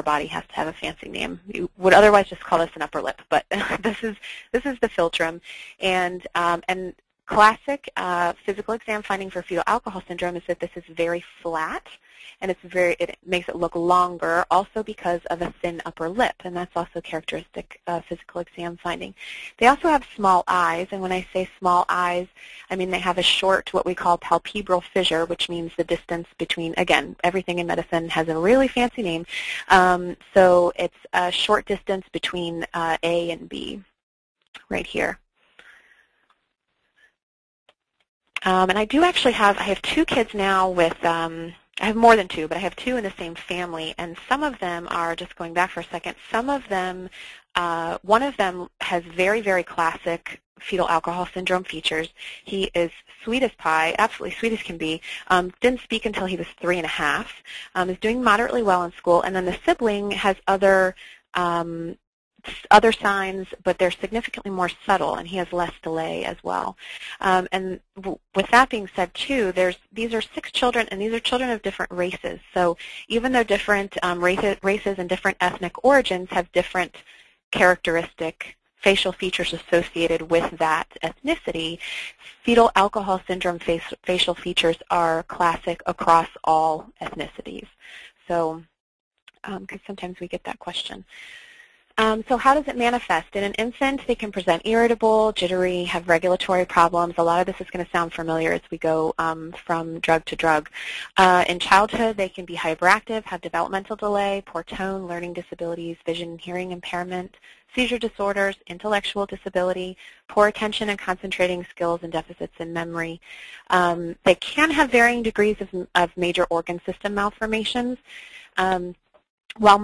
body has to have a fancy name. You would otherwise just call this an upper lip, but this is the philtrum, and classic physical exam finding for fetal alcohol syndrome is that this is very flat, and it makes it look longer, also because of a thin upper lip, and that's also characteristic physical exam finding. They also have small eyes, and when I say small eyes, I mean they have a short, what we call palpebral fissure, which means the distance between, again, everything in medicine has a really fancy name, so it's a short distance between A and B, right here. And I do actually I have two kids now with, I have more than two, but I have two in the same family, and some of them are, just going back for a second, some of them, one of them has very, very classic fetal alcohol syndrome features. He is sweet as pie, absolutely sweet as can be, didn't speak until he was 3.5, is doing moderately well in school, and then the sibling has other signs, but they're significantly more subtle, and he has less delay as well. And with that being said, too, these are 6 children, and these are children of different races. So even though different races and different ethnic origins have different characteristic facial features associated with that ethnicity, fetal alcohol syndrome facial features are classic across all ethnicities. So, because sometimes we get that question. So how does it manifest? In an infant, they can present irritable, jittery, have regulatory problems. A lot of this is going to sound familiar as we go from drug to drug. In childhood, they can be hyperactive, have developmental delay, poor tone, learning disabilities, vision and hearing impairment, seizure disorders, intellectual disability, poor attention and concentrating skills, and deficits in memory. They can have varying degrees of major organ system malformations. While